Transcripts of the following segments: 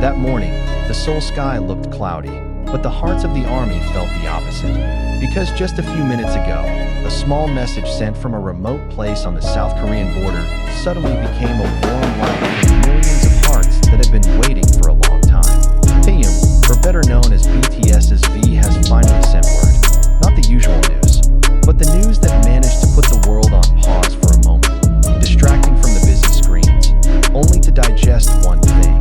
That morning, the Seoul sky looked cloudy, but the hearts of the army felt the opposite. Because just a few minutes ago, a small message sent from a remote place on the South Korean border suddenly became a warm light in millions of hearts that had been waiting for a long time. Taehyung, or better known as BTS's V, has finally sent word. Not the usual news, but the news that managed to put the world on pause for a moment, distracting from the busy screens, only to digest one thing.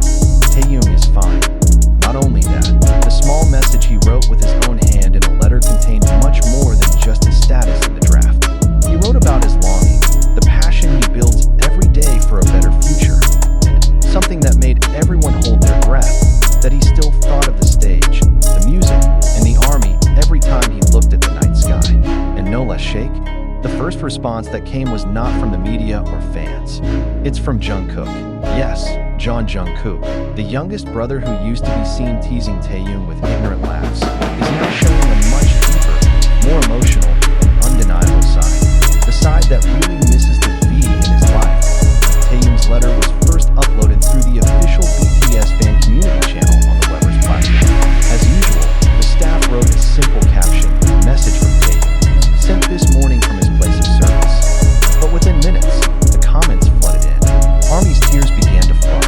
Taehyung is fine. Not only that, the small message he wrote with his own hand in a letter contained much more than just his status in the draft. He wrote about his longing, the passion he builds every day for a better future, and something that made everyone hold their breath, that he still thought of the stage, the music, and the army every time he looked at the night sky. And no less shake, the first response that came was not from the media or fans. It's from Jungkook. Yes, Jungkook, the youngest brother who used to be seen teasing Taehyung with ignorant laughs, is now showing a much deeper, more emotional, and undeniable side. The side that really misses the V in his life. Taehyung's letter was first uploaded through the official BTS fan community channel on the Weverse platform. As usual, the staff wrote a simple caption, "Message from Taehyung, sent this morning from his place of service." But within minutes, the comments flooded in. Army's tears began to flow,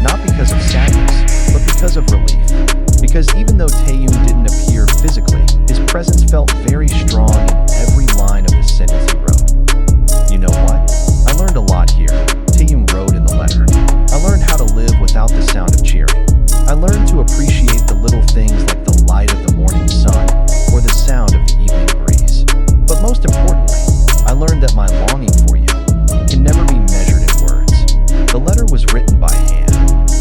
not because of sadness, but because of relief. Because even though Taehyung didn't appear physically, his presence felt very strong in every line of the sentence he wrote. "You know what? I learned a lot here," Taehyung wrote in the letter. "I learned how to live without the sound of cheering. I learned to appreciate the little things like the light of the morning sun or the sound of the evening breeze. But most importantly, I learned that my longing for you can never be measured in words." The letter was written by hand,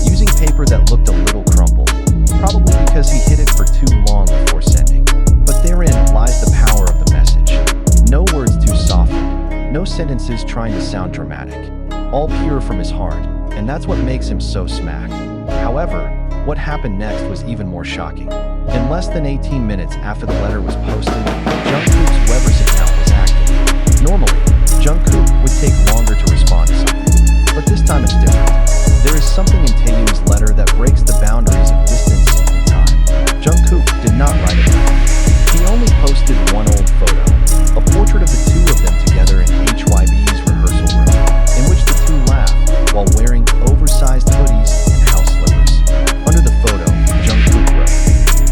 using paper that looked a little crumpled, probably because he hid it for too long before sending. But therein lies the power of the message. No words too softened, no sentences trying to sound dramatic, all pure from his heart, and that's what makes him so smack. However, what happened next was even more shocking. In less than 18 minutes after the letter was posted, Jungkook's Weverse account was active. Normally, Jungkook would take longer to respond to something, but this time it's different. There is something in Taehyung's letter that breaks the boundaries of distance and time. Jungkook did not write it down. He only posted one old photo, a portrait of the two of them together in HYB's rehearsal room, in which the two laugh while wearing oversized hoodies and house slippers. Under the photo, Jungkook wrote,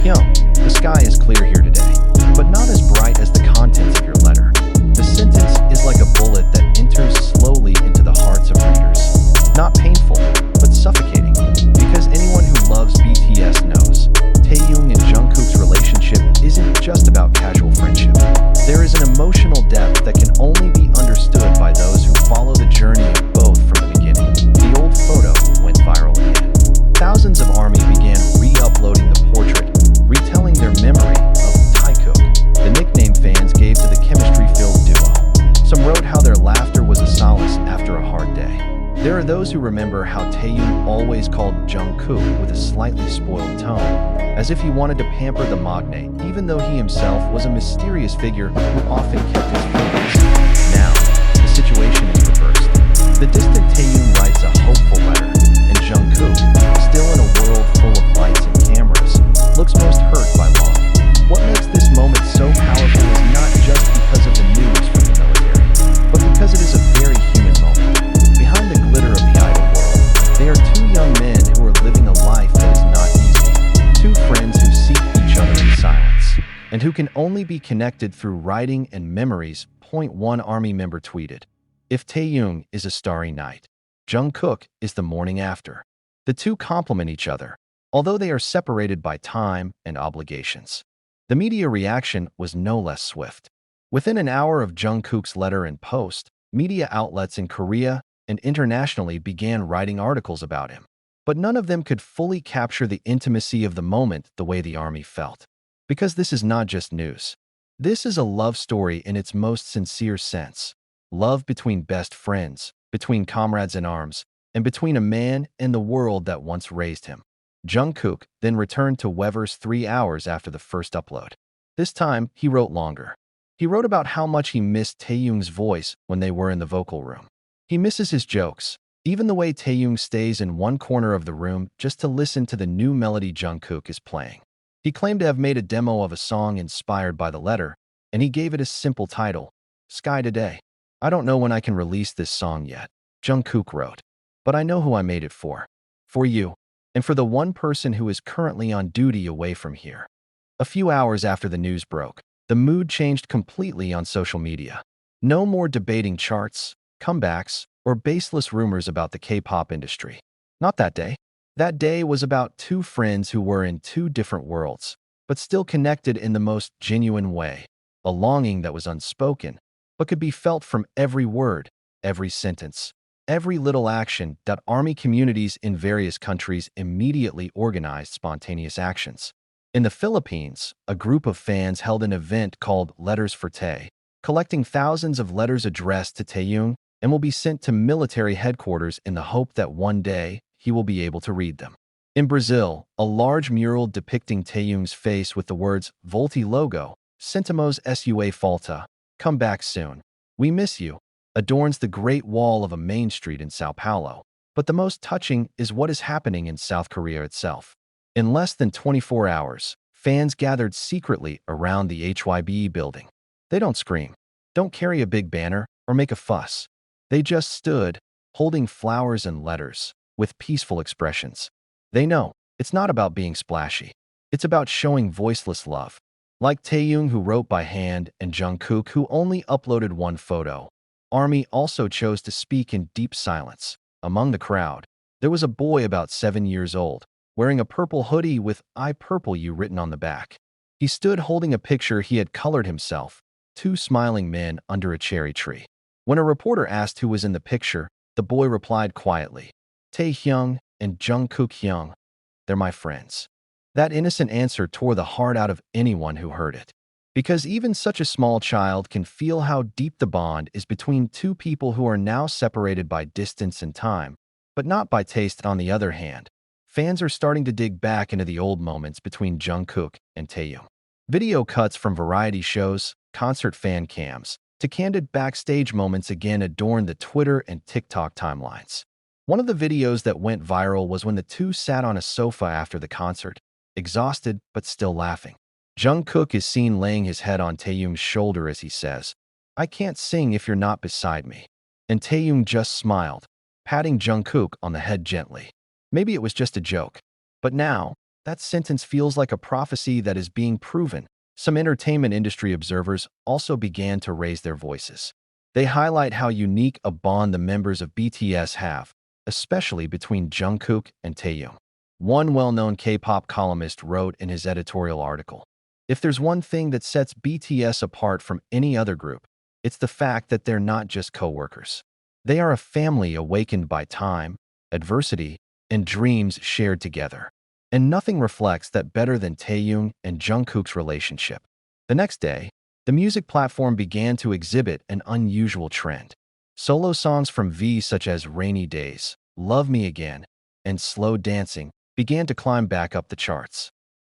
"Hyung, the sky is clear here today, but not as bright as the contents of your letter. The sentence is like a bullet that enters slowly into the hearts of readers. Not painful, but suffocating. Because anyone who loves BTS knows, Taehyung and Jungkook's relationship isn't just about casual friendship. There is an emotional depth that can only be understood by those who follow the journey of both from the beginning." The old photo went viral again. Thousands of ARMY began re-uploading the portrait, retelling their memory of Taehyung, the nickname fans gave to the chemistry-filled duo. Some wrote how their laughter was a solace after a hard day. There are those who remember how Taehyung always called Jungkook with a slightly spoiled tone, as if he wanted to pamper the magnate, even though he himself was a mysterious figure who often kept his feelings. Now, the situation is reversed. The distant Taehyung writes a hopeful letter, and Jungkook, still in a world full of lights and cameras, looks most hurt by longing. What makes this moment so powerful is not just because of the news from the military, but because it is a very human moment. Behind the glitter of the idol world, they are two young men who are living a life that is not easy. Two friends who seek each other in silence, and who can only be connected through writing and memories. One Army member tweeted, "If Taehyung is a starry night, Jungkook is the morning after." The two complement each other, although they are separated by time and obligations. The media reaction was no less swift. Within an hour of Jungkook's letter and post, media outlets in Korea and internationally began writing articles about him. But none of them could fully capture the intimacy of the moment the way the army felt. Because this is not just news. This is a love story in its most sincere sense. Love between best friends, between comrades in arms, and between a man and the world that once raised him. Jungkook then returned to Weverse 3 hours after the first upload. This time, he wrote longer. He wrote about how much he missed Taehyung's voice when they were in the vocal room. He misses his jokes, Even the way Taehyung stays in one corner of the room just to listen to the new melody Jungkook is playing. He claimed to have made a demo of a song inspired by the letter, and he gave it a simple title, Sky Today. I don't know when I can release this song yet, Jungkook wrote, but I know who I made it for. For you, and for the one person who is currently on duty away from here. A few hours after the news broke, the mood changed completely on social media. No more debating charts, comebacks, or baseless rumors about the K-pop industry. Not that day. That day was about two friends who were in two different worlds, but still connected in the most genuine way. A longing that was unspoken, but could be felt from every word, every sentence, every little action that army communities in various countries immediately organized spontaneous actions. In the Philippines, a group of fans held an event called Letters for Tae, collecting thousands of letters addressed to Taehyung and will be sent to military headquarters in the hope that one day he will be able to read them. In Brazil, a large mural depicting Taehyung's face with the words Volti Logo, Sentimos Sua Falta, Come Back Soon, We Miss You, adorns the Great Wall of a main street in Sao Paulo. But the most touching is what is happening in South Korea itself. In less than 24 hours, fans gathered secretly around the HYBE building. They don't scream, don't carry a big banner, or make a fuss. They just stood, holding flowers and letters, with peaceful expressions. They know it's not about being splashy. It's about showing voiceless love. Like Taehyung, who wrote by hand, and Jungkook, who only uploaded one photo. ARMY also chose to speak in deep silence. Among the crowd, there was a boy about 7 years old, wearing a purple hoodie with I Purple You written on the back. He stood holding a picture he had colored himself, two smiling men under a cherry tree. When a reporter asked who was in the picture, the boy replied quietly, Taehyung and Jungkook Hyung. They're my friends. That innocent answer tore the heart out of anyone who heard it. Because even such a small child can feel how deep the bond is between two people who are now separated by distance and time, but not by taste. On the other hand, fans are starting to dig back into the old moments between Jungkook and Taehyung. Video cuts from variety shows, concert fan cams, to candid backstage moments again adorn the Twitter and TikTok timelines. One of the videos that went viral was when the two sat on a sofa after the concert, exhausted but still laughing. Jungkook is seen laying his head on Taehyung's shoulder as he says, I can't sing if you're not beside me. And Taehyung just smiled, patting Jungkook on the head gently. Maybe it was just a joke. But now, that sentence feels like a prophecy that is being proven. Some entertainment industry observers also began to raise their voices. They highlight how unique a bond the members of BTS have, especially between Jungkook and Taehyung. One well-known K-pop columnist wrote in his editorial article, if there's one thing that sets BTS apart from any other group, it's the fact that they're not just co-workers. They are a family awakened by time, adversity, and dreams shared together. And nothing reflects that better than Taehyung and Jungkook's relationship. The next day, the music platform began to exhibit an unusual trend. Solo songs from V such as Rainy Days, Love Me Again, and Slow Dancing began to climb back up the charts.